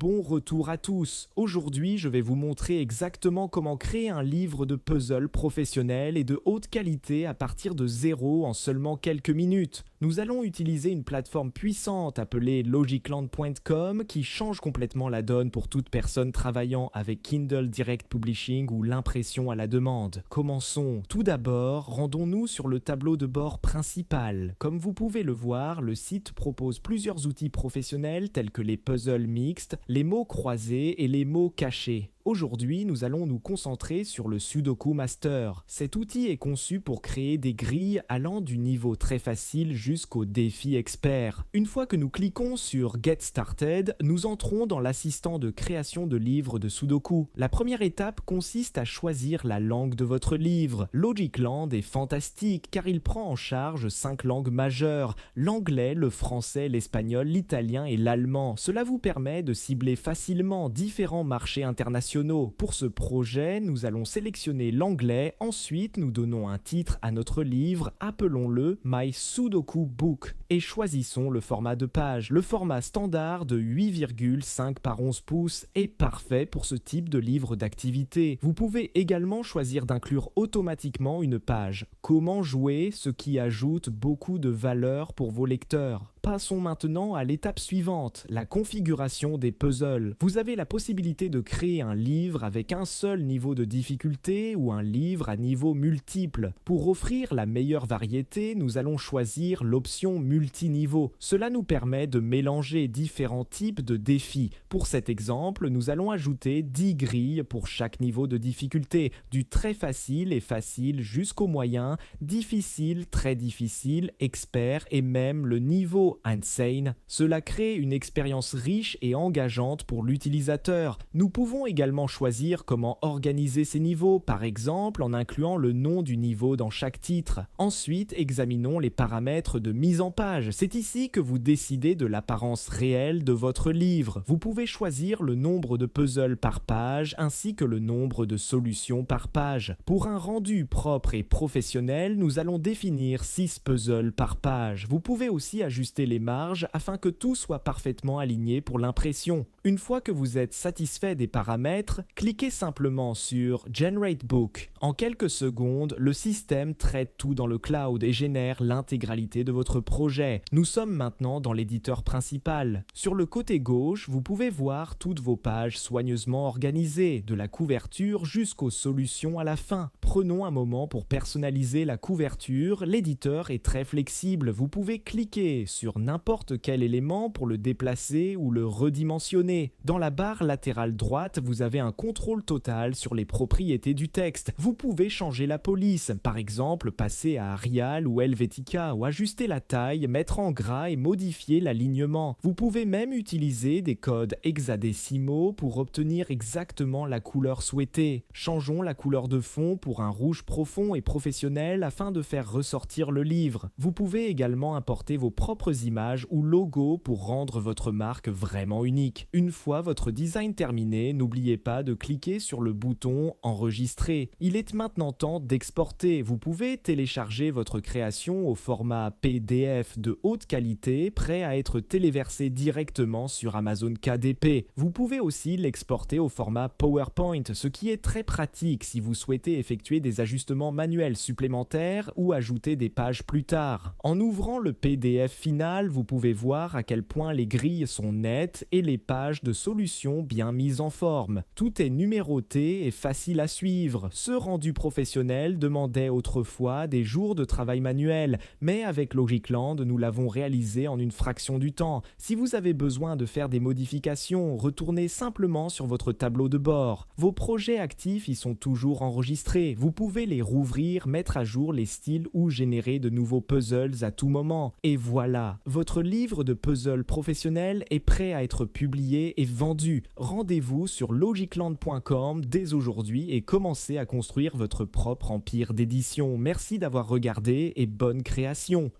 Bon retour à tous. Aujourd'hui, je vais vous montrer exactement comment créer un livre de puzzle professionnel et de haute qualité à partir de zéro en seulement quelques minutes. Nous allons utiliser une plateforme puissante appelée logicland.com qui change complètement la donne pour toute personne travaillant avec Kindle Direct Publishing ou l'impression à la demande. Commençons. Tout d'abord, rendons-nous sur le tableau de bord principal. Comme vous pouvez le voir, le site propose plusieurs outils professionnels tels que les puzzles mixtes, les mots croisés et les mots cachés. Aujourd'hui, nous allons nous concentrer sur le Sudoku Master. Cet outil est conçu pour créer des grilles allant du niveau très facile jusqu'au défi expert. Une fois que nous cliquons sur Get Started, nous entrons dans l'assistant de création de livres de Sudoku. La première étape consiste à choisir la langue de votre livre. Logicland est fantastique car il prend en charge 5 langues majeures: l'anglais, le français, l'espagnol, l'italien et l'allemand. Cela vous permet de cibler facilement différents marchés internationaux. Pour ce projet, nous allons sélectionner l'anglais, ensuite nous donnons un titre à notre livre, appelons-le My Sudoku Book et choisissons le format de page. Le format standard de 8,5 par 11 pouces est parfait pour ce type de livre d'activité. Vous pouvez également choisir d'inclure automatiquement une page Comment jouer, ce qui ajoute beaucoup de valeur pour vos lecteurs. Passons maintenant à l'étape suivante, la configuration des puzzles. Vous avez la possibilité de créer un livre avec un seul niveau de difficulté ou un livre à niveau multiple. Pour offrir la meilleure variété, nous allons choisir l'option multiniveau. Cela nous permet de mélanger différents types de défis. Pour cet exemple, nous allons ajouter 10 grilles pour chaque niveau de difficulté, du très facile et facile jusqu'au moyen, difficile, très difficile, expert et même le niveau Insane. Cela crée une expérience riche et engageante pour l'utilisateur. Nous pouvons également choisir comment organiser ces niveaux, par exemple en incluant le nom du niveau dans chaque titre. Ensuite, examinons les paramètres de mise en page. C'est ici que vous décidez de l'apparence réelle de votre livre. Vous pouvez choisir le nombre de puzzles par page ainsi que le nombre de solutions par page. Pour un rendu propre et professionnel, nous allons définir 6 puzzles par page. Vous pouvez aussi ajuster les marges afin que tout soit parfaitement aligné pour l'impression. Une fois que vous êtes satisfait des paramètres, cliquez simplement sur Generate Book. En quelques secondes, le système traite tout dans le cloud et génère l'intégralité de votre projet. Nous sommes maintenant dans l'éditeur principal. Sur le côté gauche, vous pouvez voir toutes vos pages soigneusement organisées, de la couverture jusqu'aux solutions à la fin. Prenons un moment pour personnaliser la couverture. L'éditeur est très flexible. Vous pouvez cliquer sur n'importe quel élément pour le déplacer ou le redimensionner. Dans la barre latérale droite, vous avez un contrôle total sur les propriétés du texte. Vous pouvez changer la police, par exemple passer à Arial ou Helvetica, ou ajuster la taille, mettre en gras et modifier l'alignement. Vous pouvez même utiliser des codes hexadécimaux pour obtenir exactement la couleur souhaitée. Changeons la couleur de fond pour un rouge profond et professionnel afin de faire ressortir le livre. Vous pouvez également importer vos propres images ou logos pour rendre votre marque vraiment unique. Une fois votre design terminé, n'oubliez pas de cliquer sur le bouton Enregistrer. Il est maintenant temps d'exporter. Vous pouvez télécharger votre création au format PDF de haute qualité, prêt à être téléversé directement sur Amazon KDP. Vous pouvez aussi l'exporter au format PowerPoint, ce qui est très pratique si vous souhaitez effectuer des ajustements manuels supplémentaires ou ajouter des pages plus tard. En ouvrant le PDF final, vous pouvez voir à quel point les grilles sont nettes et les pages de solutions bien mises en forme. Tout est numéroté et facile à suivre. Ce rendu professionnel demandait autrefois des jours de travail manuel, mais avec Logicland, nous l'avons réalisé en une fraction du temps. Si vous avez besoin de faire des modifications, retournez simplement sur votre tableau de bord. Vos projets actifs y sont toujours enregistrés. Vous pouvez les rouvrir, mettre à jour les styles ou générer de nouveaux puzzles à tout moment. Et voilà, votre livre de puzzle professionnel est prêt à être publié et vendu. Rendez-vous sur logicland.com dès aujourd'hui et commencez à construire votre propre empire d'édition. Merci d'avoir regardé et bonne création.